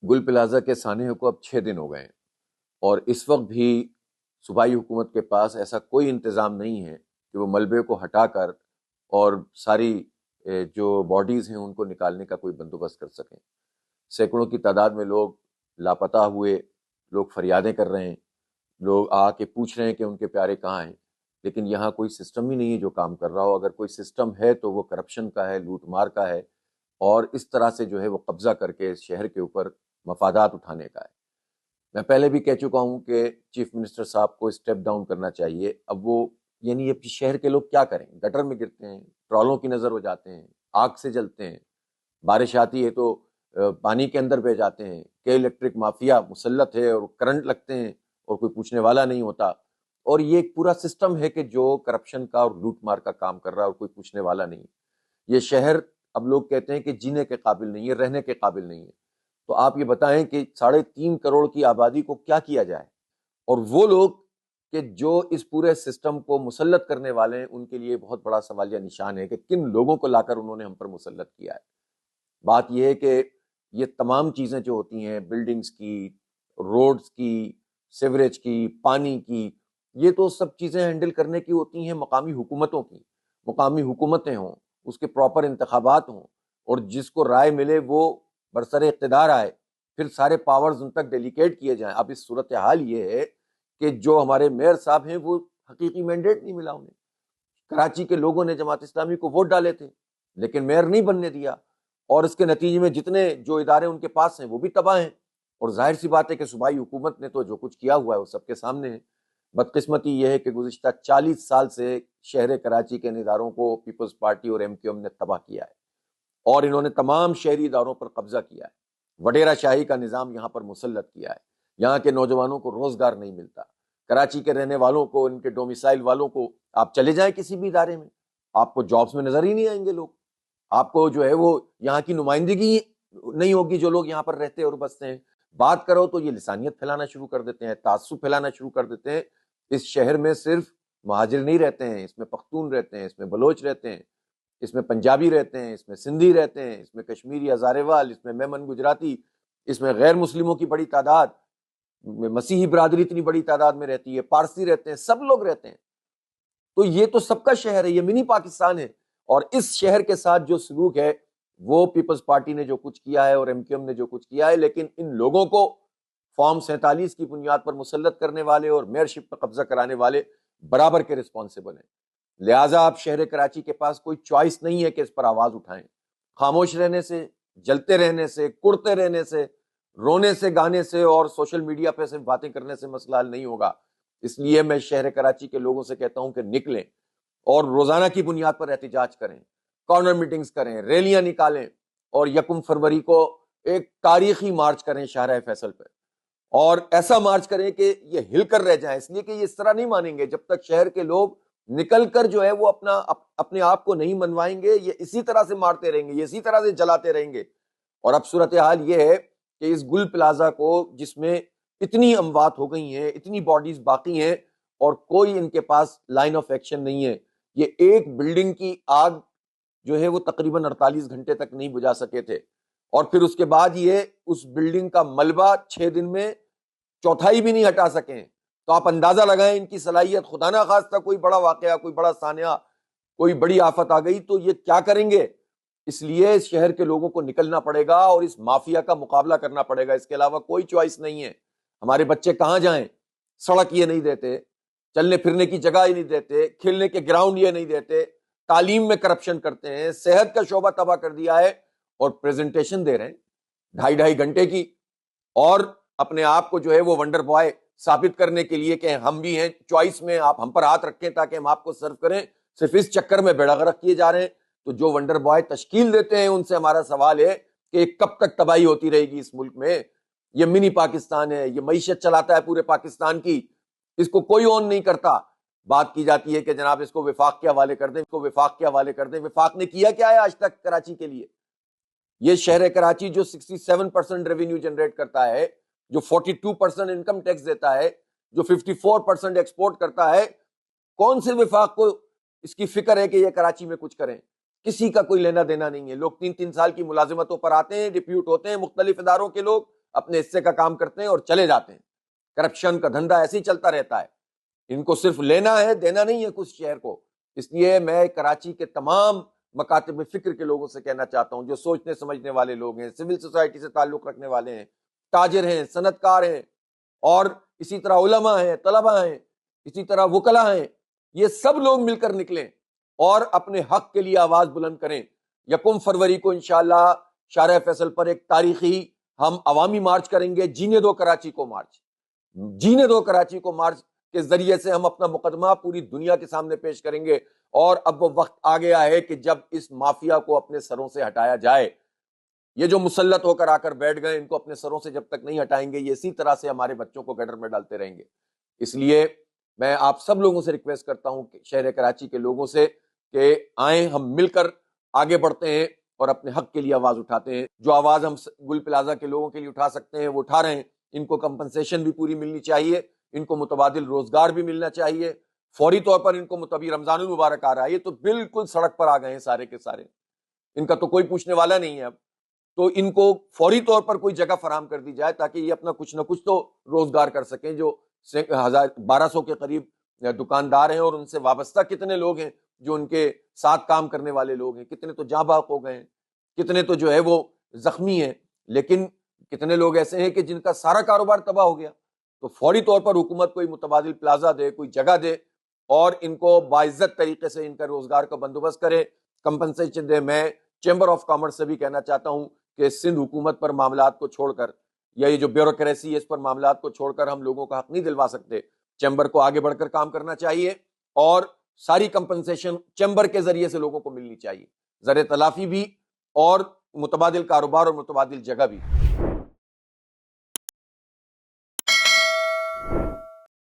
گل plaza کے سانحے کو اب 6 دن ہو گئے ہیں، اور اس وقت بھی صوبائی حکومت کے پاس ایسا کوئی انتظام نہیں ہے کہ وہ ملبے کو ہٹا کر اور ساری جو باڈیز ہیں ان کو نکالنے کا کوئی بندوبست کر سکیں۔ سینکڑوں کی تعداد میں لوگ لاپتہ ہوئے، لوگ فریادیں کر رہے ہیں، لوگ آ کے پوچھ رہے ہیں کہ ان کے پیارے کہاں ہیں، لیکن یہاں کوئی سسٹم ہی نہیں ہے جو کام کر رہا ہو۔ اگر کوئی سسٹم ہے تو وہ کرپشن کا ہے، لوٹ مار کا ہے، اور اس طرح سے جو ہے وہ قبضہ کر کے اس شہر کے اوپر مفادات اٹھانے کا ہے۔ میں پہلے بھی کہہ چکا ہوں کہ چیف منسٹر صاحب کو اسٹیپ ڈاؤن کرنا چاہیے۔ اب وہ یعنی اب شہر کے لوگ کیا کریں؟ گٹر میں گرتے ہیں، ٹرالوں کی نظر ہو جاتے ہیں، آگ سے جلتے ہیں، بارش آتی ہے تو پانی کے اندر بہ جاتے ہیں، کہ الیکٹرک مافیا مسلط ہے اور کرنٹ لگتے ہیں اور کوئی پوچھنے والا نہیں ہوتا۔ اور یہ ایک پورا سسٹم ہے کہ جو کرپشن کا اور لوٹ مار کا کام کر رہا ہے اور کوئی پوچھنے والا نہیں۔ یہ شہر اب لوگ کہتے ہیں کہ جینے کے قابل نہیں ہے، رہنے کے قابل نہیں ہے۔ تو آپ یہ بتائیں کہ 3.5 کروڑ کی آبادی کو کیا کیا جائے؟ اور وہ لوگ کہ جو اس پورے سسٹم کو مسلط کرنے والے ہیں، ان کے لیے بہت بڑا سوالیہ نشان ہے کہ کن لوگوں کو لا کر انہوں نے ہم پر مسلط کیا ہے۔ بات یہ ہے کہ یہ تمام چیزیں جو ہوتی ہیں، بلڈنگز کی، روڈز کی، سیوریج کی، پانی کی، یہ تو سب چیزیں ہینڈل کرنے کی ہوتی ہیں مقامی حکومتوں کی۔ مقامی حکومتیں ہوں، اس کے پراپر انتخابات ہوں، اور جس کو رائے ملے وہ برسر اقتدار آئے، پھر سارے پاورز ان تک ڈیلیکیٹ کیے جائیں۔ اب اس صورتحال یہ ہے کہ جو ہمارے میئر صاحب ہیں وہ حقیقی مینڈیٹ نہیں ملا انہیں۔ کراچی کے لوگوں نے جماعت اسلامی کو ووٹ ڈالے تھے لیکن میئر نہیں بننے دیا، اور اس کے نتیجے میں جتنے جو ادارے ان کے پاس ہیں وہ بھی تباہ ہیں۔ اور ظاہر سی بات ہے کہ صوبائی حکومت نے تو جو کچھ کیا ہوا ہے وہ سب کے سامنے ہے۔ بدقسمتی یہ ہے کہ گزشتہ 40 سال سے شہر کراچی کے ان اداروں کو پیپلز پارٹی اور MQM نے تباہ کیا ہے، اور انہوں نے تمام شہری اداروں پر قبضہ کیا ہے، وڈیرہ شاہی کا نظام یہاں پر مسلط کیا ہے۔ یہاں کے نوجوانوں کو روزگار نہیں ملتا، کراچی کے رہنے والوں کو، ان کے ڈومیسائل والوں کو، آپ چلے جائیں کسی بھی ادارے میں، آپ کو جابز میں نظر ہی نہیں آئیں گے لوگ، آپ کو جو ہے وہ یہاں کی نمائندگی نہیں ہوگی جو لوگ یہاں پر رہتے اور بستے ہیں۔ بات کرو تو یہ لسانیت پھیلانا شروع کر دیتے ہیں، تعصب پھیلانا شروع کر دیتے ہیں۔ اس شہر میں صرف مہاجر نہیں رہتے ہیں، اس میں پختون رہتے ہیں، اس میں بلوچ رہتے ہیں، اس میں پنجابی رہتے ہیں، اس میں سندھی رہتے ہیں، اس میں کشمیری ہزارے وال، اس میں میمن گجراتی، اس میں غیر مسلموں کی بڑی تعداد، مسیحی برادری اتنی بڑی تعداد میں رہتی ہے، پارسی رہتے ہیں، سب لوگ رہتے ہیں۔ تو یہ تو سب کا شہر ہے، یہ منی پاکستان ہے۔ اور اس شہر کے ساتھ جو سلوک ہے وہ پیپلز پارٹی نے جو کچھ کیا ہے اور MQM نے جو کچھ کیا ہے، لیکن ان لوگوں کو فارم 47 کی بنیاد پر مسلط کرنے والے اور میئرشپ پر قبضہ کرانے والے برابر کے رسپانسبل ہیں۔ لہٰذا آپ شہر کراچی کے پاس کوئی چوائس نہیں ہے کہ اس پر آواز اٹھائیں۔ خاموش رہنے سے، جلتے رہنے سے، کڑتے رہنے سے، رونے سے، گانے سے اور سوشل میڈیا پہ صرف باتیں کرنے سے مسئلہ حل نہیں ہوگا۔ اس لیے میں شہر کراچی کے لوگوں سے کہتا ہوں کہ نکلیں اور روزانہ کی بنیاد پر احتجاج کریں، کارنر میٹنگز کریں، ریلیاں نکالیں، اور 1 فروری کو ایک تاریخی مارچ کریں شاہراہ فیصل پہ، اور ایسا مارچ کریں کہ یہ ہل کر رہ جائیں، اس لیے کہ یہ اس طرح نہیں مانیں گے جب تک شہر کے لوگ نکل کر جو ہے وہ اپنے آپ کو نہیں منوائیں گے۔ یہ اسی طرح سے مارتے رہیں گے، یہ اسی طرح سے جلاتے رہیں گے۔ اور اب صورتحال یہ ہے کہ اس گل پلازا کو، جس میں اتنی اموات ہو گئی ہیں، اتنی باڈیز باقی ہیں، اور کوئی ان کے پاس لائن آف ایکشن نہیں ہے۔ یہ ایک بلڈنگ کی آگ جو ہے وہ تقریباً 48 گھنٹے تک نہیں بجھا سکے تھے، اور پھر اس کے بعد یہ اس بلڈنگ کا ملبہ 6 دن میں چوتھائی بھی نہیں ہٹا سکیں۔ تو آپ اندازہ لگائیں ان کی صلاحیت۔ خدا نہ خواستہ کوئی بڑا واقعہ، کوئی بڑا سانحہ، کوئی بڑی آفت آ گئی تو یہ کیا کریں گے؟ اس لیے اس شہر کے لوگوں کو نکلنا پڑے گا اور اس مافیا کا مقابلہ کرنا پڑے گا، اس کے علاوہ کوئی چوائس نہیں ہے۔ ہمارے بچے کہاں جائیں؟ سڑک یہ نہیں دیتے، چلنے پھرنے کی جگہ ہی نہیں دیتے، کھیلنے کے گراؤنڈ یہ نہیں دیتے، تعلیم میں کرپشن کرتے ہیں، صحت کا شعبہ تباہ کر دیا ہے، اور پریزنٹیشن دے رہے ہیں 2.5 گھنٹے کی، اور اپنے آپ کو جو ہے وہ ونڈر بوائے ثابت کرنے کے لیے کہ ہم بھی ہیں چوائس میں، آپ ہم پر ہاتھ رکھیں تاکہ ہم آپ کو سرو کریں۔ صرف اس چکر میں بیڑا غرق کیے جا رہے ہیں۔ تو جو ونڈر بوائے تشکیل دیتے ہیں ان سے ہمارا سوال ہے کہ کب تک تباہی ہوتی رہے گی اس ملک میں؟ یہ منی پاکستان ہے، یہ معیشت چلاتا ہے پورے پاکستان کی، اس کو کوئی اون نہیں کرتا۔ بات کی جاتی ہے کہ جناب اس کو وفاق کے حوالے کر دیں، اس کو وفاق کے حوالے کر دیں۔ وفاق نے کیا کیا ہے آج تک کراچی کے لیے؟ یہ شہر کراچی جو 67% ریونیو جنریٹ کرتا ہے، جو 42% انکم ٹیکس دیتا ہے، جو 54% ایکسپورٹ کرتا ہے، کون سے وفاق کو اس کی فکر ہے کہ یہ کراچی میں کچھ کریں؟ کسی کا کوئی لینا دینا نہیں ہے۔ لوگ 3 سال کی ملازمتوں پر آتے ہیں، ڈپیوٹ ہوتے ہیں مختلف اداروں کے لوگ، اپنے حصے کا کام کرتے ہیں اور چلے جاتے ہیں. کرپشن کا دھندا ایسے ہی چلتا رہتا ہے. ان کو صرف لینا ہے، دینا نہیں ہے کچھ شہر کو. اس لیے میں کراچی کے تمام مکاتب فکر کے لوگوں سے کہنا چاہتا ہوں، جو سوچنے سمجھنے والے لوگ ہیں، سول سوسائٹی سے تعلق رکھنے والے ہیں، تاجر ہیں، صنعت کار ہیں، اور اسی طرح علماء ہیں، طلباء ہیں، اسی طرح وکلاء ہیں، یہ سب لوگ مل کر نکلیں اور اپنے حق کے لیے آواز بلند کریں. 1 فروری کو انشاءاللہ شارع فیصل پر ایک تاریخی ہم عوامی مارچ کریں گے. جینے دو کراچی کو مارچ، جینے دو کراچی کو مارچ کے ذریعے سے ہم اپنا مقدمہ پوری دنیا کے سامنے پیش کریں گے. اور اب وہ وقت آ گیا ہے کہ جب اس مافیا کو اپنے سروں سے ہٹایا جائے. یہ جو مسلط ہو کر آ کر بیٹھ گئے، ان کو اپنے سروں سے جب تک نہیں ہٹائیں گے، یہ اسی طرح سے ہمارے بچوں کو گٹر میں ڈالتے رہیں گے. اس لیے میں آپ سب لوگوں سے ریکویسٹ کرتا ہوں کہ شہر کراچی کے لوگوں سے کہ آئیں، ہم مل کر آگے بڑھتے ہیں اور اپنے حق کے لیے آواز اٹھاتے ہیں. جو آواز ہم گل پلازا کے لوگوں کے لیے اٹھا سکتے ہیں وہ اٹھا رہے ہیں. ان کو کمپنسیشن بھی پوری ملنی چاہیے، ان کو متبادل روزگار بھی ملنا چاہیے فوری طور پر. ان کو متبادل رمضان المبارک آ رہا ہے، یہ تو بالکل سڑک پر آ گئے ہیں سارے کے سارے، ان کا تو کوئی پوچھنے والا نہیں ہے اب. تو ان کو فوری طور پر کوئی جگہ فراہم کر دی جائے تاکہ یہ اپنا کچھ نہ کچھ تو روزگار کر سکیں. جو 1200 کے قریب دکاندار ہیں اور ان سے وابستہ کتنے لوگ ہیں جو ان کے ساتھ کام کرنے والے لوگ ہیں، کتنے تو جاں بحق ہو گئے ہیں، کتنے تو جو ہے وہ زخمی ہیں، لیکن کتنے لوگ ایسے ہیں کہ جن کا سارا کاروبار تباہ ہو گیا. تو فوری طور پر حکومت کوئی متبادل پلازا دے، کوئی جگہ دے اور ان کو باعزت طریقے سے ان کا روزگار کا بندوبست کرے، کمپنسیشن دے. میں چیمبر آف کامرس سے بھی کہنا چاہتا ہوں کہ سندھ حکومت پر معاملات کو چھوڑ کر، یا یہ جو بیوروکریسی ہے اس پر معاملات کو چھوڑ کر ہم لوگوں کا حق نہیں دلوا سکتے. چیمبر کو آگے بڑھ کر کام کرنا چاہیے اور ساری کمپنسیشن چیمبر کے ذریعے سے لوگوں کو ملنی چاہیے، زر تلافی بھی اور متبادل کاروبار اور متبادل جگہ بھی.